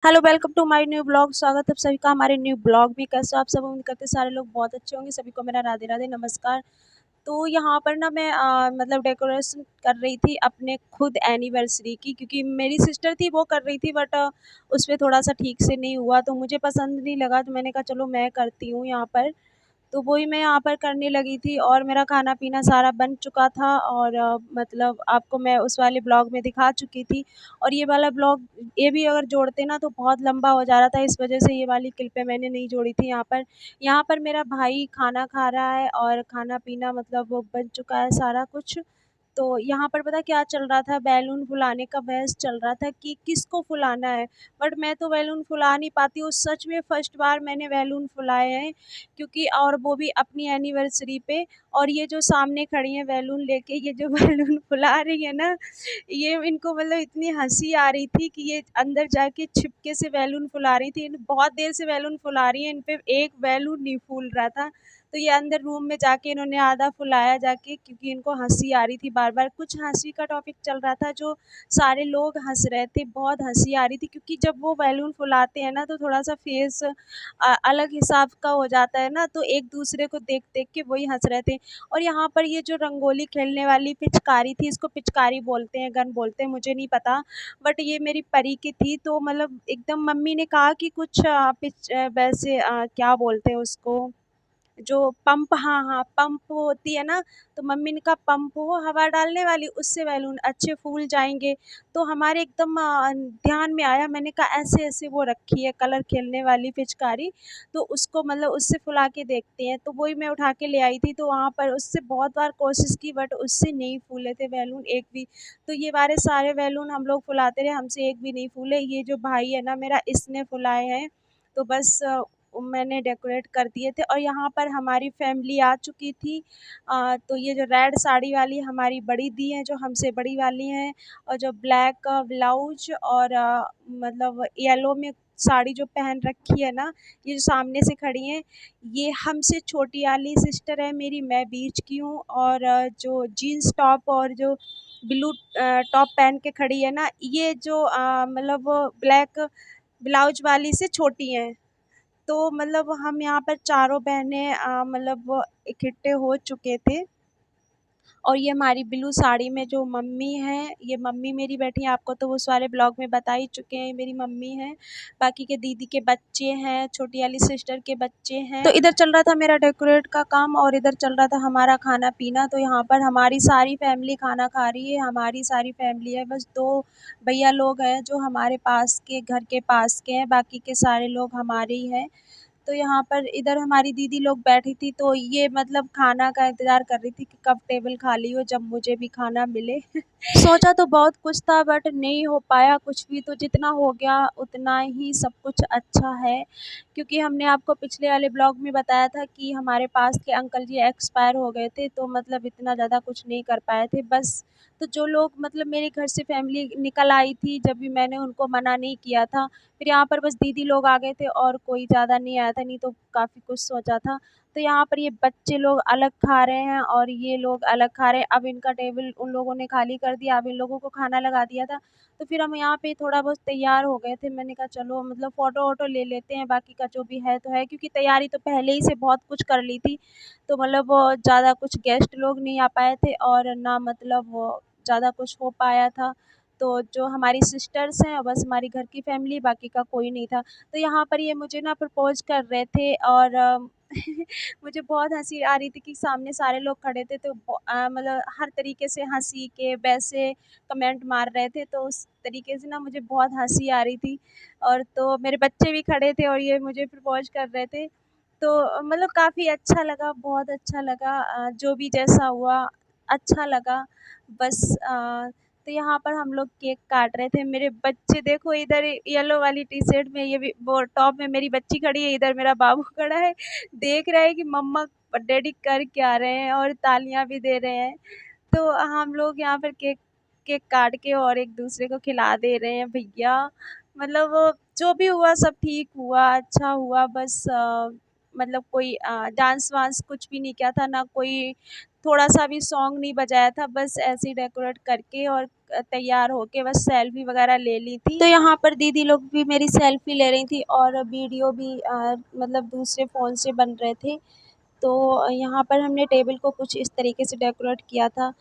Hello, welcome to my new blog. स्वागत है आप सभी का हमारे न्यू ब्लॉग में। कैसे हो आप सब? उम्मीद करते हैं सारे लोग बहुत अच्छे होंगे। सभी को मेरा राधे राधे नमस्कार। तो यहाँ पर ना मैं मतलब डेकोरेशन कर रही थी अपने खुद एनिवर्सरी की, क्योंकि मेरी सिस्टर थी वो कर रही थी, बट उसमें थोड़ा-सा ठीक से नहीं हुआ तो मुझे पसंद नहीं लगा, तो मैंने कहा चलो मैं करती हूँ यहाँ पर। तो वही मैं यहाँ पर करने लगी थी और मेरा खाना-पीना सारा बन चुका था और मतलब आपको मैं उस वाले ब्लॉग में दिखा चुकी थी। और ये वाला ब्लॉग ये भी अगर जोड़ते ना तो बहुत लंबा हो जा रहा था, इस वजह से ये वाली क्लिपें मैंने नहीं जोड़ी थी यहाँ पर। यहाँ पर मेरा भाई खाना खा रहा है और खाना-पीना मतलब वो बन चुका है सारा कुछ। तो यहाँ पर पता है क्या चल रहा था, बैलून फुलाने का बहस चल रहा था कि किसको फुलाना है। बट मैं तो बैलून फुला नहीं पाती हूँ, सच में फर्स्ट बार मैंने बैलून फुलाए हैं, क्योंकि और वो भी अपनी एनिवर्सरी पे। और ये जो सामने खड़ी हैं बैलून लेके, ये जो बैलून फुला रही है ना, ये इनको मतलब इतनी हँसी आ रही थी कि ये अंदर जाके छिपके से बैलून फुला रही थी। बहुत देर से बैलून फुला रही हैं, इन पे एक बैलून नहीं फूल रहा था। तो ये अंदर रूम में जाके इन्होंने आधा फुलाया जाके, क्योंकि इनको हँसी आ रही थी बार-बार। कुछ हँसी का टॉपिक चल रहा था जो सारे लोग हँस रहे थे, बहुत हँसी आ रही थी, क्योंकि जब वो बैलून फुलाते हैं ना तो थोड़ा-सा फेस अलग हिसाब का हो जाता है ना, तो एक-दूसरे को देख-देख के वही हँस रहे थे। और यहाँ पर ये जो रंगोली खेलने वाली पिचकारी थी, इसको पिचकारी बोलते हैं, गन बोलते हैं, मुझे नहीं पता। बट ये मेरी परी की थी, तो मतलब एकदम मम्मी ने कहा कि कुछ वैसे क्या बोलते हैं उसको, जो पंप, हाँ, हाँ, पंप होती है ना, तो मम्मी ने कहा पंप हो हवा डालने वाली, उससे बैलून अच्छे फूल जाएँगे। तो हमारे एकदम ध्यान में आया, मैंने कहा ऐसे-ऐसे वो रखी है कलर खेलने वाली पिचकारी, तो उसको मतलब उससे फुला के देखते हैं। तो वही मैं उठा के ले आई थी, तो वहाँ पर उससे बहुत बार कोशिश की, बट उससे नहीं फूले थे बैलून एक भी। तो ये वाले सारे बैलून हम लोग फुलाते रहे, हमसे एक भी नहीं फूले। ये जो भाई है ना मेरा, इसने फुलाए हैं। तो बस मैंने डेकोरेट कर दिए थे और यहाँ पर हमारी फैमिली आ चुकी थी। तो ये जो रेड साड़ी वाली हमारी बड़ी दी हैं, जो हमसे बड़ी वाली हैं, और जो ब्लैक ब्लाउज और मतलब येलो में साड़ी जो पहन रखी है ना, ये जो सामने से खड़ी हैं, ये हमसे छोटी वाली सिस्टर है मेरी, मैं बीच की हूँ। और जो जीन्स टॉप और जो ब्लू टॉप पहन के खड़ी है ना, ये जो मतलब ब्लैक ब्लाउज वाली से छोटी हैं। तो मतलब हम यहाँ पर चारों बहनें मतलब इकट्ठे हो चुके थे। और ये हमारी ब्लू साड़ी में जो मम्मी हैं, ये मम्मी मेरी बैठी हैं, आपको तो उस वाले ब्लॉग में बता ही चुके हैं, ये मेरी मम्मी हैं। बाकी के दीदी के बच्चे हैं, छोटी वाली सिस्टर के बच्चे हैं। तो इधर चल रहा था मेरा डेकोरेट का काम और इधर चल रहा था हमारा खाना-पीना। तो यहाँ पर हमारी सारी फैमिली खाना खा रही है, हमारी सारी फैमिली है, बस 2 भैया लोग हैं जो हमारे पास के घर के पास के हैं, बाकी के सारे लोग हमारे ही हैं। तो यहाँ पर इधर हमारी दीदी लोग बैठी थी, तो ये मतलब खाना का इंतज़ार कर रही थी कि कब टेबल खाली हो, जब मुझे भी खाना मिले। सोचा तो बहुत कुछ था, बट नहीं हो पाया कुछ भी, तो जितना हो गया उतना ही सब कुछ अच्छा है। क्योंकि हमने आपको पिछले वाले ब्लॉग में बताया था कि हमारे पास के अंकल जी एक्सपायर हो गए थे, तो मतलब इतना ज़्यादा कुछ नहीं कर पाए थे बस। तो जो लोग मतलब मेरे घर से फैमिली निकल आई थी, जब भी मैंने उनको मना नहीं किया था। फिर यहाँ पर बस दीदी लोग आ गए थे और कोई ज़्यादा नहीं आया था, नहीं तो काफ़ी कुछ सोचा था। तो यहाँ पर ये बच्चे लोग अलग खा रहे हैं और ये लोग अलग खा रहे हैं। अब इनका टेबल उन लोगों ने खाली कर दिया, अब इन लोगों को खाना लगा दिया था। तो फिर हम यहाँ पे थोड़ा बहुत तैयार हो गए थे। मैंने कहा चलो मतलब फ़ोटो-वोटो ले लेते हैं, बाकी का जो भी है तो है, क्योंकि तैयारी तो पहले ही से बहुत कुछ कर ली थी। तो मतलब ज़्यादा कुछ गेस्ट लोग नहीं आ पाए थे और ना मतलब ज़्यादा कुछ हो पाया था। तो जो हमारी सिस्टर्स हैं, बस हमारी घर की फैमिली, बाकी का कोई नहीं था। तो यहाँ पर ये मुझे ना प्रपोज़ कर रहे थे और मुझे बहुत हँसी आ रही थी कि सामने सारे लोग खड़े थे, तो मतलब हर तरीके से हँसी के वैसे कमेंट मार रहे थे, तो उस तरीके से ना मुझे बहुत हँसी आ रही थी। और तो मेरे बच्चे भी खड़े थे और ये मुझे प्रपोज़ कर रहे थे। तो मतलब काफ़ी अच्छा लगा, बहुत अच्छा लगा, जो भी जैसा हुआ अच्छा लगा। बस तो यहाँ पर हम लोग केक काट रहे थे। मेरे बच्चे देखो, इधर येलो वाली टी-शर्ट में ये भी, वो टॉप में मेरी बच्ची खड़ी है, इधर मेरा बाबू खड़ा है, देख रहा है कि मम्मा और डैडी कर क्या रहे हैं और तालियाँ भी दे रहे हैं। तो हम लोग यहाँ पर केक केक काट के और एक-दूसरे को खिला दे रहे हैं भैया। मतलब वो जो भी हुआ सब ठीक हुआ, अच्छा हुआ, बस मतलब कोई डांस-वांस कुछ भी नहीं किया था, ना कोई थोड़ा-सा भी सॉन्ग नहीं बजाया था, बस ऐसे ही डेकोरेट करके और तैयार होके बस सेल्फ़ी वग़ैरह ले ली थी। तो यहाँ पर दीदी लोग भी मेरी सेल्फ़ी ले रही थी और वीडियो भी मतलब दूसरे फ़ोन से बन रहे थे। तो यहाँ पर हमने टेबल को कुछ इस तरीके से डेकोरेट किया था।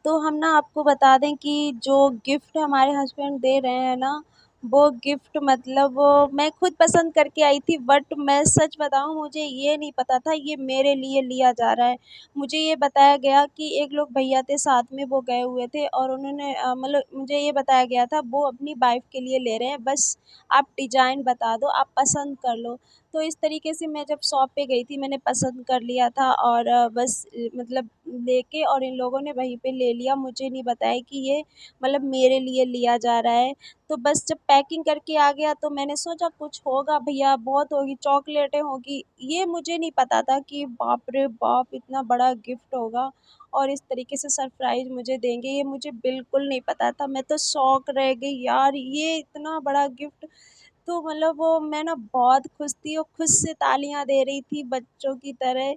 तो हम ना आपको बता दें कि जो गिफ्ट हमारे हस्बैंड दे रहे हैं ना, वो गिफ्ट मतलब वो मैं खुद पसंद करके आई थी, बट मैं सच बताऊँ मुझे ये नहीं पता था ये मेरे लिए लिया जा रहा है। मुझे ये बताया गया कि एक लोग भैया थे साथ में, वो गए हुए थे और उन्होंने मतलब मुझे ये बताया गया था वो अपनी वाइफ़ के लिए ले रहे हैं, बस आप डिज़ाइन बता दो, आप पसंद कर लो। तो इस तरीके से मैं जब शॉप पे गई थी मैंने पसंद कर लिया था और बस मतलब लेके और इन लोगों ने वहीं पे ले लिया। मुझे नहीं बताया कि ये मतलब मेरे लिए लिया जा रहा है। तो बस जब पैकिंग करके आ गया तो मैंने सोचा कुछ होगा भैया, बहुत होगी, चॉकलेटें होगी। ये मुझे नहीं पता था कि बाप रे बाप! इतना बड़ा गिफ्ट होगा और इस तरीके से सरप्राइज़ मुझे देंगे, ये मुझे बिल्कुल नहीं पता था। मैं तो शॉक रह गई यार, ये इतना बड़ा गिफ्ट। तो मतलब वो मैं ना बहुत खुश थी और खुद से तालियाँ दे रही थी बच्चों की तरह।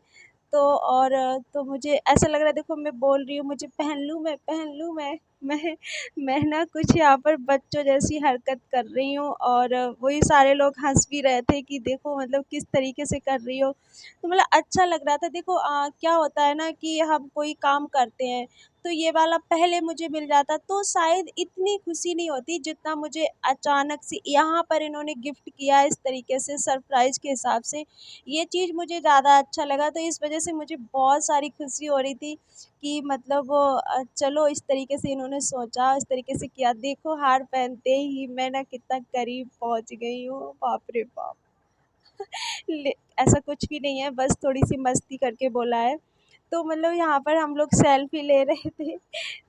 तो और तो मुझे ऐसा लग रहा है देखो मैं बोल रही हूँ मुझे पहन लूँ मैं, पहन लूँ मैं। मैं मैं ना कुछ यहाँ पर बच्चों जैसी हरकत कर रही हूँ और वही सारे लोग हँस भी रहे थे कि देखो मतलब किस तरीके से कर रही हो। तो मतलब अच्छा लग रहा था। देखो क्या होता है ना कि हम कोई काम करते हैं तो ये वाला पहले मुझे मिल जाता तो शायद इतनी खुशी नहीं होती जितना मुझे अचानक से यहाँ पर इन्होंने गिफ्ट किया इस तरीके से सरप्राइज़ के हिसाब से। ये चीज़ मुझे ज़्यादा अच्छा लगा तो इस वज़ह से मुझे बहुत सारी खुशी हो रही थी कि मतलब वो चलो इस तरीके से इन्होंने सोचा, इस तरीके से किया। देखो हार पहनते ही मैं ना कितना करीब पहुँच गई हूँ, बाप रे बाप! ले ऐसा कुछ भी नहीं है, बस थोड़ी-सी मस्ती करके बोला है। तो मतलब यहाँ पर हम लोग सेल्फ़ी ले रहे थे,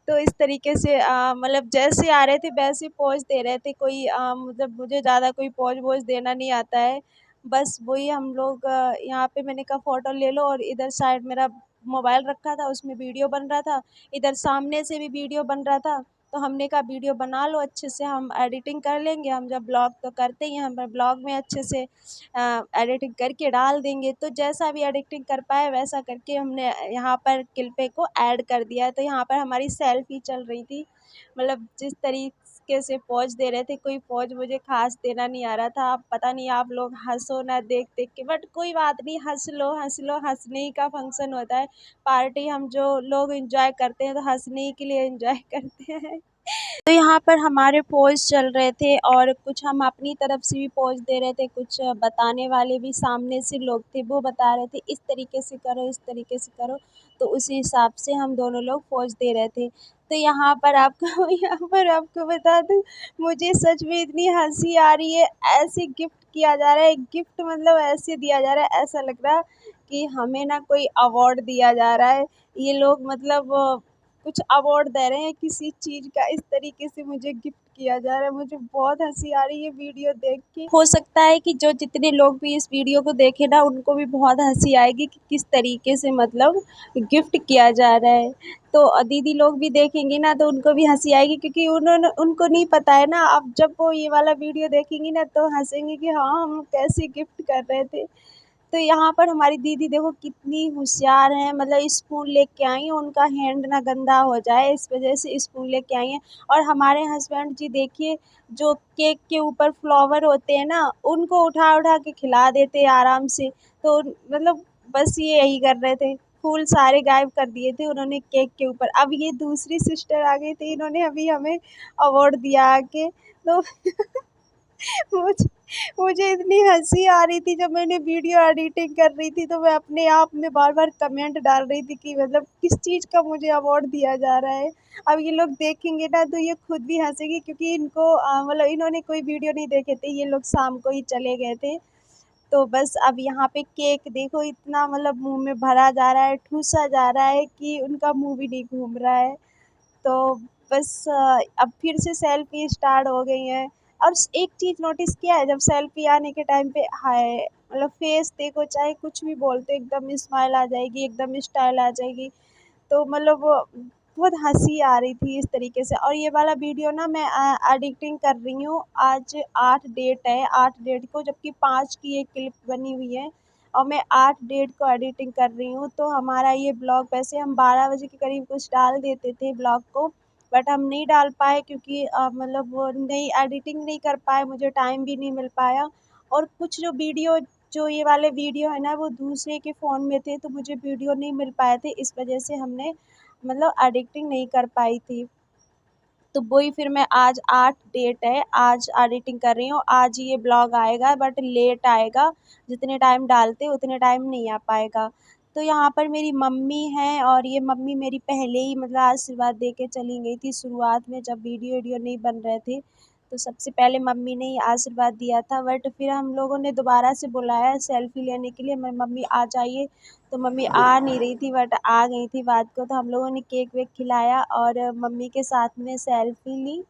तो इस तरीके से मतलब जैसे आ रहे थे वैसे पोज़ दे रहे थे। कोई मतलब मुझे ज़्यादा कोई पोज़-वोज़ देना नहीं आता है। बस वही हम लोग यहाँ पे मैंने कहा फ़ोटो ले लो और इधर साइड मेरा मोबाइल रखा था, उसमें वीडियो बन रहा था। इधर सामने से भी वीडियो बन रहा था, तो हमने कहा वीडियो बना लो अच्छे से, हम एडिटिंग कर लेंगे। हम जब ब्लॉग तो करते ही हैं, हम ब्लॉग में अच्छे से एडिटिंग करके डाल देंगे। तो जैसा भी एडिटिंग कर पाए वैसा करके हमने यहाँ पर क्लिप को ऐड कर दिया है। तो यहाँ पर हमारी सेल्फ़ी चल रही थी। मतलब जिस तरीके से पोज़ दे रहे थे, कोई पोज़ मुझे ख़ास देना नहीं आ रहा था। अब पता नहीं आप लोग हँसो ना देख-देख के, बट कोई बात नहीं, हँस लो, हँस लो, हँसने ही का फ़ंक्शन होता है। पार्टी हम जो लोग एन्जॉय करते हैं तो हँसने ही के लिए एन्जॉय करते हैं। तो यहाँ पर हमारे पोज़ चल रहे थे और कुछ हम अपनी तरफ से भी पोज़ दे रहे थे, कुछ बताने वाले भी सामने से लोग थे, वो बता रहे थे इस तरीके से करो, इस तरीके से करो, तो उसी हिसाब से हम दोनों लोग पोज़ दे रहे थे। तो यहाँ पर आपको यहाँ पर आपको बता दूँ, मुझे सच में इतनी हँसी आ रही है, ऐसे गिफ्ट किया जा रहा है, गिफ्ट मतलब ऐसे दिया जा रहा है, ऐसा लग रहा है कि हमें ना कोई अवार्ड दिया जा रहा है। ये लोग मतलब कुछ अवार्ड दे रहे हैं किसी चीज़ का, इस तरीके से मुझे गिफ्ट किया जा रहा है। मुझे बहुत हँसी आ रही है वीडियो देख के। हो सकता है कि जो जितने लोग भी इस वीडियो को देखें ना उनको भी बहुत हँसी आएगी कि किस तरीके से मतलब गिफ्ट किया जा रहा है। तो दीदी लोग भी देखेंगी ना तो उनको भी हँसी आएगी क्योंकि उनको नहीं पता है ना, अब जब वो ये वाला वीडियो देखेंगी ना तो हँसेंगी कि हाँ, हम कैसे गिफ्ट कर रहे थे। तो यहाँ पर हमारी दीदी देखो कितनी होशियार हैं, मतलब स्पून लेके आई हैं, उनका हैंड ना गंदा हो जाए इस वज़ह से स्पून लेके आई हैं। और हमारे हस्बैंड जी देखिए जो केक के ऊपर फ्लावर होते हैं ना, उनको उठा-उठा के खिला देते हैं आराम से। तो मतलब बस ये यही कर रहे थे, फूल सारे गायब कर दिए थे उन्होंने केक के ऊपर। अब ये दूसरी सिस्टर आ गई थी, इन्होंने अभी हमें अवार्ड दिया आके। तो मुझे मुझे इतनी हँसी आ रही थी जब मैंने वीडियो एडिटिंग कर रही थी तो मैं अपने आप में बार-बार कमेंट डाल रही थी कि मतलब किस चीज़ का मुझे अवार्ड दिया जा रहा है। अब ये लोग देखेंगे ना तो ये खुद भी हँसेंगे क्योंकि इनको मतलब इन्होंने कोई वीडियो नहीं देखे थे, ये लोग शाम को ही चले गए थे। तो बस अब यहाँ पे केक देखो इतना मतलब मुँह में भरा जा रहा है, ठूँसा जा रहा है कि उनका मुँह भी नहीं घूम रहा है। तो बस अब फिर से सेल्फ़ी स्टार्ट हो गई हैं। और एक चीज़ नोटिस किया है जब सेल्फ़ी आने के टाइम पे हाय मतलब फ़ेस देखो चाहे कुछ भी बोलते एकदम स्माइल आ जाएगी, एकदम स्टाइल आ जाएगी। तो मतलब वो बहुत हँसी आ रही थी इस तरीके से। और ये वाला वीडियो ना मैं एडिटिंग कर रही हूँ, आज 8 डेट है, 8 डेट को जबकि 5 की एक क्लिप बनी हुई है और मैं 8 डेट को एडिटिंग कर रही हूँ। तो हमारा ये ब्लॉग वैसे हम 12 बजे के करीब कुछ डाल देते थे ब्लॉग को, बट हम नहीं डाल पाए क्योंकि मतलब वो नहीं एडिटिंग नहीं कर पाए, मुझे टाइम भी नहीं मिल पाया। और कुछ जो ये वाले वीडियो है ना वो दूसरे के फ़ोन में थे, तो मुझे वीडियो नहीं मिल पाए थे, इस वजह से हमने मतलब एडिटिंग नहीं कर पाई थी। तो वही फिर मैं आज 8 डेट है, आज एडिटिंग कर रही हूँ, आज ये ब्लॉग आएगा बट लेट आएगा, जितने टाइम डालते उतने टाइम नहीं आ पाएगा। तो यहाँ पर मेरी मम्मी हैं और ये मम्मी मेरी पहले ही मतलब आशीर्वाद दे के चली गई थी शुरुआत में जब वीडियो नहीं बन रहे थे। तो सबसे पहले मम्मी ने ही आशीर्वाद दिया था, बट फिर हम लोगों ने दोबारा से बुलाया सेल्फ़ी लेने के लिए, मैं मम्मी आ जाइए, तो मम्मी आ नहीं रही थी बट आ गई थी बात को, तो हम लोगों ने केक वेक खिलाया और मम्मी के साथ में सेल्फ़ी ली।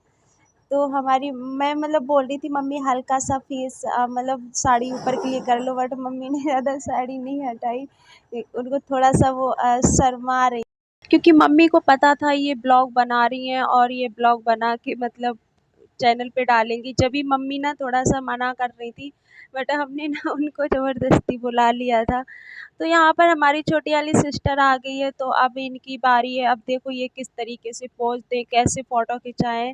तो हमारी मैं मतलब बोल रही थी मम्मी हल्का-सा फेस मतलब साड़ी ऊपर के लिए कर लो, बट मम्मी ने ज़्यादा साड़ी नहीं हटाई। उनको थोड़ा-सा वो शर्मा रही, क्योंकि मम्मी को पता था ये ब्लॉग बना रही हैं और ये ब्लॉग बना के मतलब चैनल पे डालेंगी, जब भी मम्मी ना थोड़ा-सा मना कर रही थी, बट हमने ना उनको ज़बरदस्ती बुला लिया था। तो यहाँ पर हमारी छोटी वाली सिस्टर आ गई है, तो अब इनकी बारी है। अब देखो ये किस तरीके से पोज़ दें, कैसे फ़ोटो खिंचाएँ,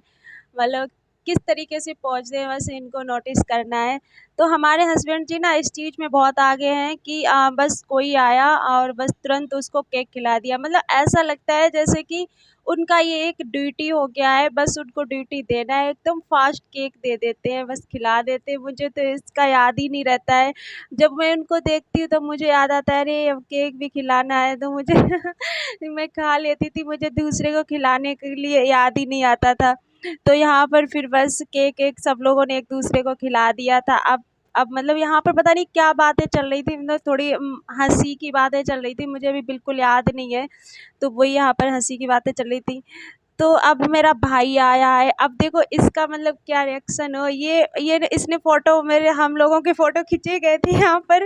मतलब किस तरीके से पोज़ दें, बस इनको नोटिस करना है। तो हमारे हस्बैंड जी ना इस चीज़ में बहुत आगे हैं कि बस कोई आया और बस तुरंत उसको केक खिला दिया। मतलब ऐसा लगता है जैसे कि उनका ये एक ड्यूटी हो गया है, बस उनको ड्यूटी देना है, एकदम फ़ास्ट केक दे देते हैं, बस खिला देते हैं। मुझे तो इसका याद ही नहीं रहता है। जब मैं उनको देखती हूँ तो मुझे याद आता है, अरे अब केक भी खिलाना है, तो मुझे मैं खा लेती थी, मुझे दूसरे को खिलाने के लिए याद ही नहीं आता था। तो यहाँ पर फिर बस केक सब लोगों ने एक-दूसरे को खिला दिया था। अब मतलब यहाँ पर पता नहीं क्या बातें चल रही थी, मतलब थोड़ी हँसी की बातें चल रही थी, मुझे अभी बिल्कुल याद नहीं है। तो वही यहाँ पर हँसी की बातें चल रही थी। तो अब मेरा भाई आया है, अब देखो इसका मतलब क्या रिएक्शन हो, ये इसने फ़ोटो मेरे हम लोगों के फ़ोटो खींचे गए थे यहाँ पर,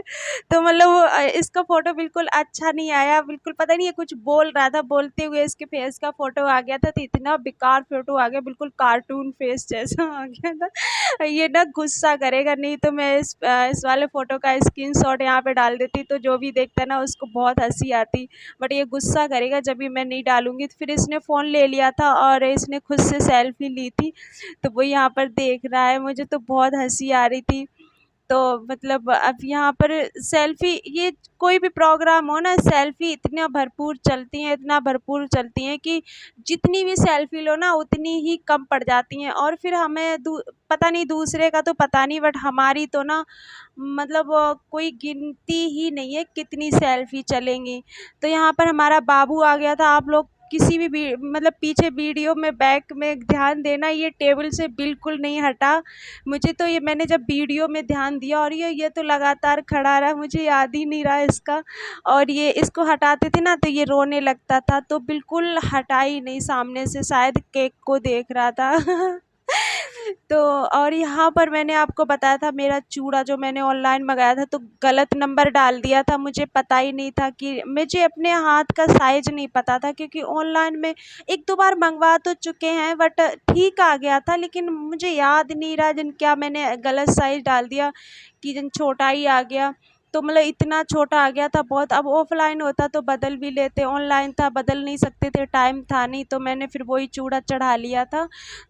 तो मतलब वो इसका फ़ोटो बिल्कुल अच्छा नहीं आया, बिल्कुल पता नहीं ये कुछ बोल रहा था, बोलते हुए इसके फेस का फ़ोटो आ गया था, तो इतना बेकार फ़ोटो आ गया, बिल्कुल कार्टून फेस जैसा आ गया था। ये ना गुस्सा करेगा, नहीं तो मैं इस वाले फ़ोटो का स्क्रीनशॉट यहाँ पे डाल देती, तो जो भी देखता ना उसको बहुत हँसी आती। बट ये गुस्सा करेगा जब भी मैं नहीं डालूँगी। तो फिर इसने फ़ोन ले लिया था और इसने खुद से सेल्फ़ी ली थी, तो वो यहाँ पर देख रहा है, मुझे तो बहुत हँसी आ रही थी। तो मतलब अब यहाँ पर सेल्फ़ी ये कोई भी प्रोग्राम हो ना, सेल्फ़ी इतना भरपूर चलती हैं कि जितनी भी सेल्फ़ी लो ना उतनी ही कम पड़ जाती हैं, और फिर हमें पता नहीं दूसरे का तो पता नहीं, बट हमारी तो ना मतलब कोई गिनती ही नहीं है कितनी सेल्फ़ी चलेंगी। तो यहाँ पर हमारा बाबू आ गया था, आप लोग किसी भी मतलब पीछे वीडियो में बैक में ध्यान देना, ये टेबल से बिल्कुल नहीं हटा। मुझे तो ये मैंने जब वीडियो में ध्यान दिया और ये तो लगातार खड़ा रहा, मुझे याद ही नहीं रहा इसका। और ये इसको हटाते थे ना तो ये रोने लगता था, तो बिल्कुल हटा ही नहीं, सामने से शायद केक को देख रहा था। तो और यहाँ पर मैंने आपको बताया था मेरा चूड़ा जो मैंने ऑनलाइन मंगाया था, तो गलत नंबर डाल दिया था, मुझे पता ही नहीं था कि मुझे अपने हाथ का साइज़ नहीं पता था, क्योंकि ऑनलाइन में 1-2 बार मंगवा तो चुके हैं, बट ठीक आ गया था, लेकिन मुझे याद नहीं रहा जिन क्या मैंने गलत साइज़ डाल दिया कि जिन छोटा ही आ गया। तो मतलब इतना छोटा आ गया था बहुत, अब ऑफ़लाइन होता तो बदल भी लेते, ऑनलाइन था बदल नहीं सकते थे, टाइम था नहीं, तो मैंने फिर वही चूड़ा चढ़ा लिया था।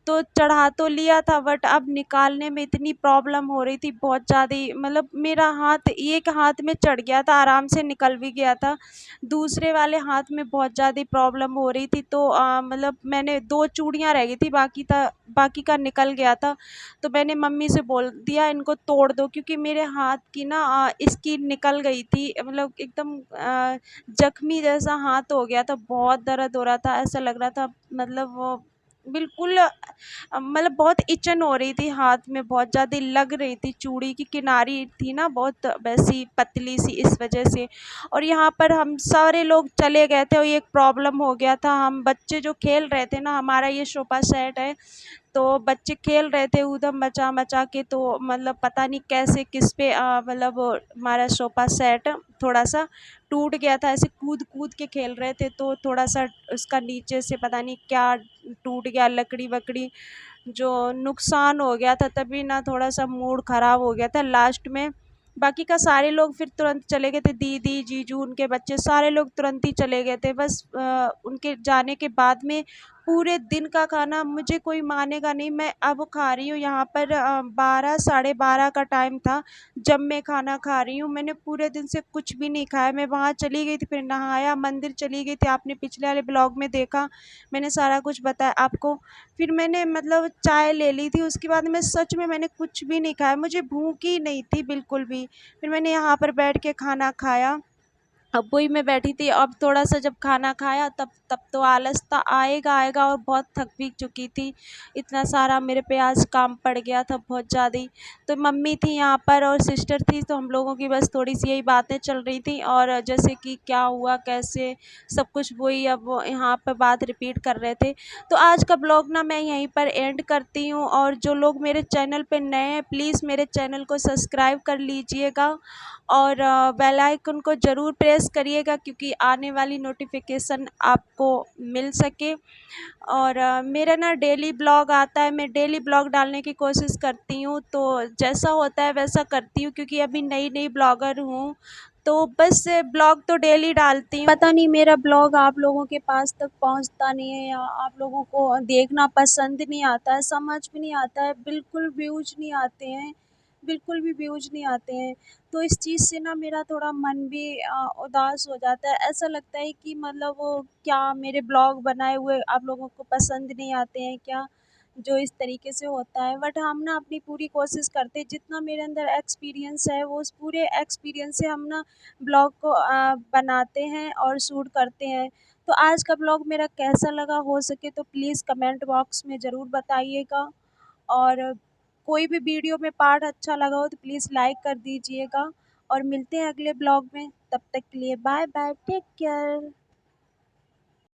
तो चढ़ा तो लिया था, बट अब निकालने में इतनी प्रॉब्लम हो रही थी बहुत ज़्यादा ही, मतलब मेरा हाथ एक हाथ में चढ़ गया था, आराम से निकल भी गया था, दूसरे वाले हाथ में बहुत ज़्यादा प्रॉब्लम हो रही थी, तो मतलब मैंने 2 चूड़ियाँ रह गई थी, बाकी का निकल गया था। तो मैंने मम्मी से बोल दिया इनको तोड़ दो, क्योंकि मेरे हाथ की ना स्किन निकल गई थी, मतलब एकदम जख्मी जैसा हाथ हो गया था, बहुत दर्द हो रहा था, ऐसा लग रहा था मतलब वो बिल्कुल मतलब बहुत इचन हो रही थी हाथ में, बहुत ज़्यादा लग रही थी, चूड़ी की किनारी थी ना बहुत वैसी पतली सी, इस वजह से। और यहाँ पर हम सारे लोग चले गए थे और ये एक प्रॉब्लम हो गया था, हम बच्चे जो खेल रहे थे ना, हमारा ये सोफ़ा सेट है, तो बच्चे खेल रहे थे ऊधम मचा-मचा के, तो मतलब पता नहीं कैसे किस पे मतलब हमारा सोफ़ा सेट थोड़ा-सा टूट गया था, ऐसे कूद-कूद के खेल रहे थे, तो थोड़ा-सा उसका नीचे से पता नहीं क्या टूट गया, लकड़ी-वकड़ी जो नुकसान हो गया था, तभी ना थोड़ा-सा मूड ख़राब हो गया था लास्ट में। बाकी का सारे लोग फिर तुरंत चले गए थे, दीदी, जीजू, उनके बच्चे सारे लोग तुरंत ही चले गए थे। बस उनके जाने के बाद में पूरे दिन का खाना मुझे कोई मानेगा नहीं, मैं अब खा रही हूँ यहाँ पर 12 साढ़े 12 का टाइम था जब मैं खाना खा रही हूँ। मैंने पूरे दिन से कुछ भी नहीं खाया। मैं वहाँ चली गई थी, फिर नहाया, मंदिर चली गई थी, आपने पिछले वाले ब्लॉग में देखा, मैंने सारा कुछ बताया आपको। फिर मैंने मतलब चाय ले ली थी, उसके बाद में सच में मैंने कुछ भी नहीं खाया, मुझे भूख ही नहीं थी बिल्कुल भी। फिर मैंने यहाँ पर बैठ के खाना खाया। अब वही मैं बैठी थी, अब थोड़ा-सा जब खाना खाया तब तब तो आलस तो आएगा और बहुत थक भी चुकी थी। इतना सारा मेरे पे आज काम पड़ गया था बहुत ज़्यादा ही। तो मम्मी थी यहाँ पर और सिस्टर थी, तो हम लोगों की बस थोड़ी-सी यही बातें चल रही थी और जैसे कि क्या हुआ, कैसे, सब कुछ वही अब वो यहाँ पे बात रिपीट कर रहे थे। तो आज का ब्लॉग ना मैं यहीं पर एंड करती हूँ और जो लोग मेरे चैनल पे नए हैं प्लीज़ मेरे चैनल को सब्सक्राइब कर लीजिएगा और बेल आइकन को ज़रूर प्रेस करिएगा क्योंकि आने वाली नोटिफिकेशन आपको मिल सके। और मेरा ना डेली ब्लॉग आता है, मैं डेली ब्लॉग डालने की कोशिश करती हूँ, तो जैसा होता है वैसा करती हूँ क्योंकि अभी नई ब्लॉगर हूँ, तो बस ब्लॉग तो डेली डालती हूँ। पता नहीं मेरा ब्लॉग आप लोगों के पास तक पहुँचता नहीं है या आप लोगों को देखना पसंद नहीं आता है, समझ में नहीं आता है, बिल्कुल व्यूज़ नहीं आते हैं, बिल्कुल भी व्यूज़ नहीं आते हैं। तो इस चीज़ से ना मेरा थोड़ा मन भी उदास हो जाता है। ऐसा लगता है कि मतलब वो क्या मेरे ब्लॉग बनाए हुए आप लोगों को पसंद नहीं आते हैं क्या? जो इस तरीके से होता है। बट हम ना अपनी पूरी कोशिश करते हैं, जितना मेरे अंदर एक्सपीरियंस है वो उस पूरे एक्सपीरियंस से हम ना ब्लॉग को बनाते हैं और शूट करते हैं। तो आज का ब्लॉग मेरा कैसा लगा, हो सके तो प्लीज़ कमेंट बॉक्स में ज़रूर बताइएगा। और कोई भी वीडियो में पार्ट अच्छा लगा हो तो प्लीज़ लाइक कर दीजिएगा और मिलते हैं अगले ब्लॉग में। तब तक के लिए बाय बाय, टेक केयर।